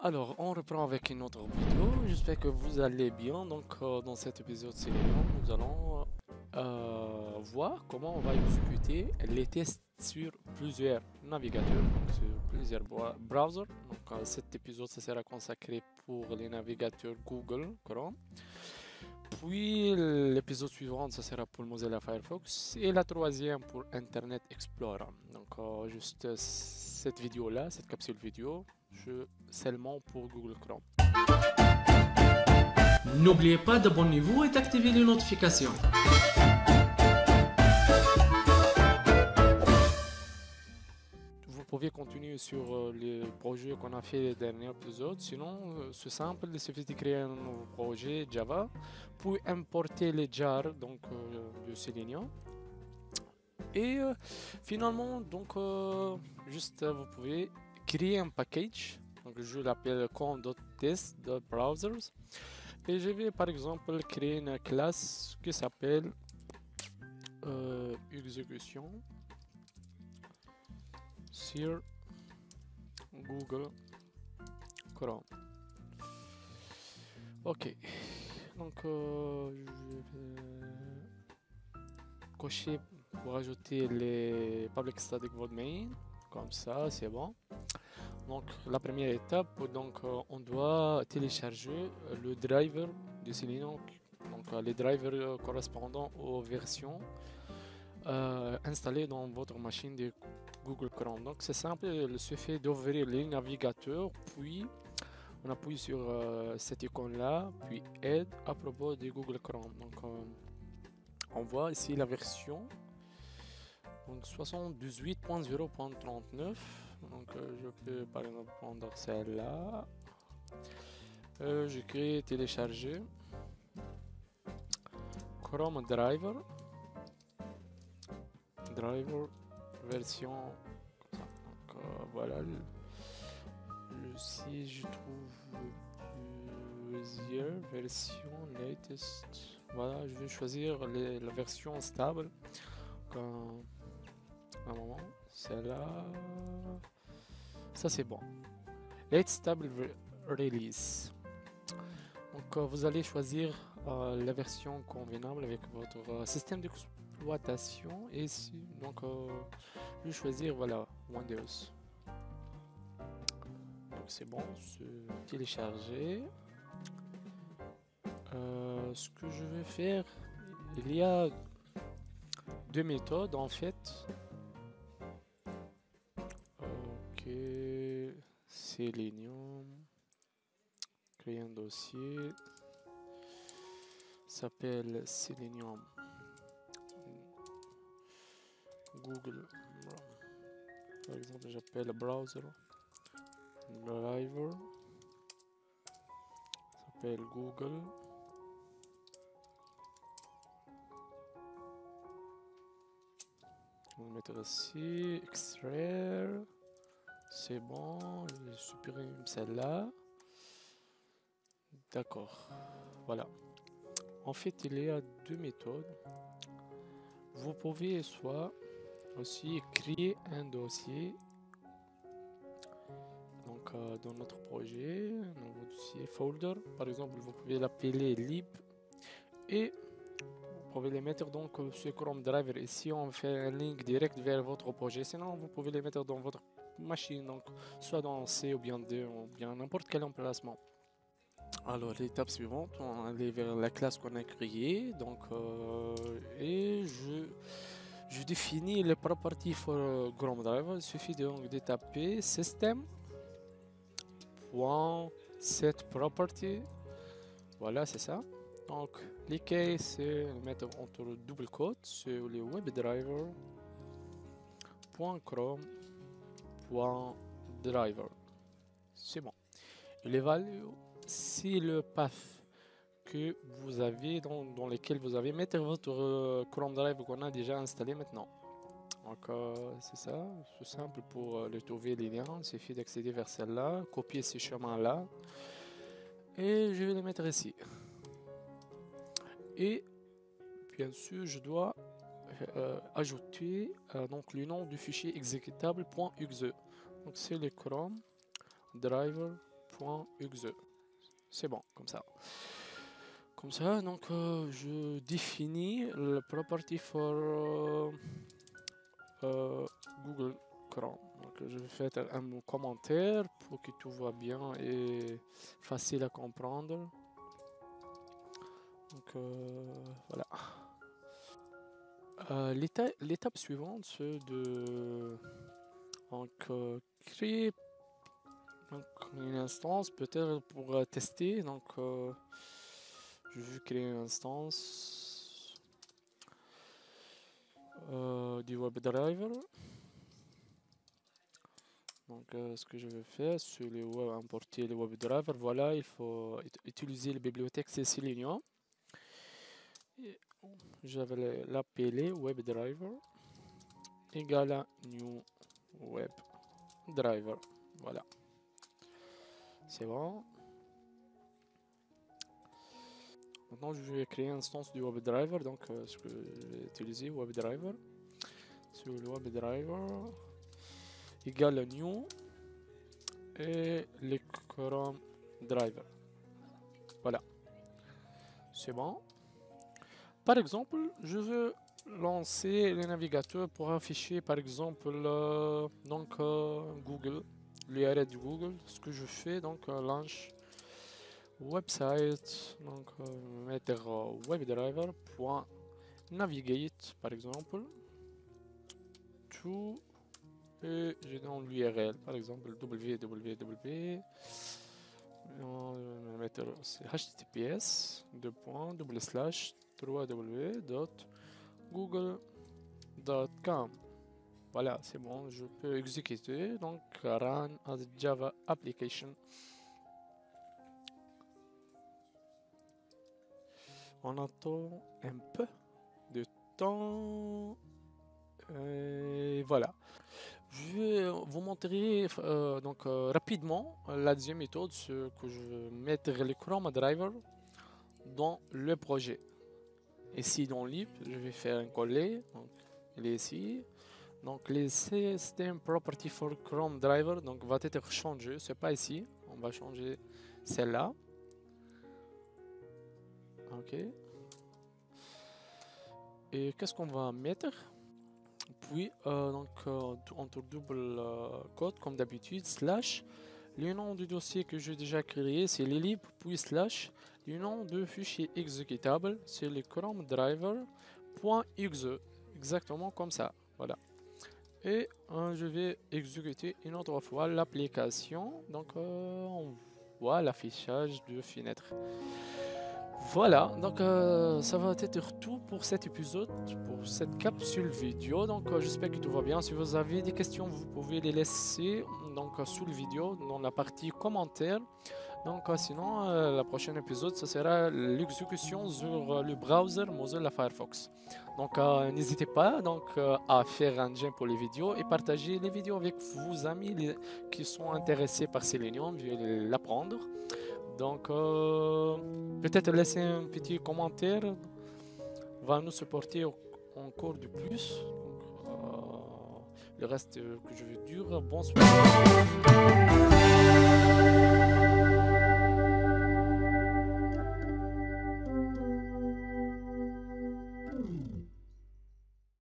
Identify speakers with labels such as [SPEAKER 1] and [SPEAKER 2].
[SPEAKER 1] Alors, on reprend avec une autre vidéo. J'espère que vous allez bien. Donc, dans cet épisode Selenium, nous allons voir comment on va exécuter les tests sur plusieurs navigateurs, donc sur plusieurs browsers. Donc, cet épisode ça sera consacré pour les navigateurs Google Chrome. Puis, l'épisode suivant, ça sera pour Mozilla Firefox. Et la troisième pour Internet Explorer. Donc, juste cette vidéo-là, cette capsule vidéo, seulement pour Google Chrome.
[SPEAKER 2] N'oubliez pas d'abonnez-vous et d'activer les notifications.
[SPEAKER 1] Vous pouvez continuer sur les projets qu'on a fait les derniers épisodes. Sinon, c'est simple, il suffit de créer un nouveau projet Java, puis importer les jars donc, de Selenium. Et finalement, donc, juste vous pouvez créer un package. Donc, je l'appelle com.test.browsers. Et je vais par exemple créer une classe qui s'appelle exécution sur Google Chrome. Ok, donc je vais cocher pour ajouter les public static void main, comme ça c'est bon. Donc la première étape, donc on doit télécharger le driver de Selenium, donc les drivers correspondant aux versions installées dans votre machine de Google Chrome. Donc c'est simple, il suffit d'ouvrir les navigateurs, puis on appuie sur cette icône là, puis aide à propos de Google Chrome. Donc on voit ici la version, donc 78.0.39. Donc je peux par exemple prendre celle-là. Je crée télécharger Chrome Driver version comme ça. Donc voilà, si je trouve plusieurs versions latest, voilà, je vais choisir la version stable. Donc, un moment, celle-là, ça c'est bon. Let's stable release. Donc vous allez choisir la version convenable avec votre système d'exploitation et donc je vais choisir voilà Windows. Donc c'est bon, c'est téléchargé. Ce que je vais faire, il y a deux méthodes en fait. Ok, Selenium, créer un dossier, s'appelle Selenium Google, par exemple j'appelle browser driver, s'appelle Google. On va mettre ici, extraire, c'est bon, je supprime celle-là. D'accord, voilà. En fait, il y a deux méthodes. Vous pouvez soit aussi créer un dossier. Donc, dans notre projet, un nouveau dossier folder, par exemple, vous pouvez l'appeler lib et vous pouvez les mettre donc sur Chrome Driver. Ici, on fait un link direct vers votre projet. Sinon, vous pouvez les mettre dans votre machine, donc soit dans C ou bien D ou bien n'importe quel emplacement. Alors, l'étape suivante, on va aller vers la classe qu'on a créée. Donc, et je définis les properties pour Chrome Driver. Il suffit donc de taper system.setProperty. Voilà, c'est ça. Donc, les keys, c'est mettre entre double quote sur le webdriver.chrome.driver. C'est bon. Il évalue si le path que vous avez dans lequel vous avez mettre votre Chrome Drive qu'on a déjà installé maintenant. Donc c'est ça, c'est simple pour le trouver les liens. Il suffit d'accéder vers celle-là, copier ces chemins-là et je vais les mettre ici. Et bien sûr, je dois ajouter donc le nom du fichier exécutable .exe. Donc c'est le Chrome Driver .exe. C'est bon, comme ça. Comme ça, donc je définis le property for Google Chrome. Donc je vais faire un commentaire pour que tout va bien et facile à comprendre. Donc voilà. L'étape suivante, c'est de créer une instance peut-être pour tester. Donc je vais créer une instance du WebDriver. Donc ce que je vais faire, c'est importer le WebDriver. Voilà, il faut utiliser la bibliothèque C Selenium. Je vais l'appeler WebDriver égale à new WebDriver. Voilà, c'est bon. Maintenant, je vais créer une instance du WebDriver. Donc, ce que je vais utiliser WebDriver sur le WebDriver égale à new et le Chrome Driver. Voilà, c'est bon. Par exemple, je veux lancer le navigateur pour afficher par exemple Google, l'URL de Google. Ce que je fais, donc launch website, donc mettre webdriver.navigate par exemple, tout, et je donne l'URL par exemple www, on va mettre https www.google.com. Voilà, c'est bon, je peux exécuter, donc run as Java application. On attend un peu de temps. Et voilà. Je vais vous montrer rapidement la deuxième méthode, c'est que je vais mettre le Chrome Driver dans le projet. Ici dans lib, je vais faire un coller. Donc, il est ici. Donc les System Property for Chrome Driver donc va être changé. C'est pas ici. On va changer celle-là. Ok. Et qu'est-ce qu'on va mettre? Puis entre double code comme d'habitude slash le nom du dossier que j'ai déjà créé, c'est lib, puis slash le nom de fichier exécutable, c'est le Chrome Driver.exe, exactement comme ça. Voilà. Et je vais exécuter une autre fois l'application. Donc on voit l'affichage de fenêtre. Voilà, donc ça va être tout pour cet épisode, pour cette capsule vidéo. Donc j'espère que tout va bien. Si vous avez des questions, vous pouvez les laisser donc sous la vidéo dans la partie commentaires. Donc sinon, le prochain épisode, ce sera l'exécution sur le browser Mozilla Firefox. Donc n'hésitez pas donc à faire un j'aime pour les vidéos et partager les vidéos avec vos amis qui sont intéressés par Selenium, veuillez l'apprendre. Donc peut-être laisser un petit commentaire va nous supporter encore de plus. Donc, le reste que je veux dire, bonsoir.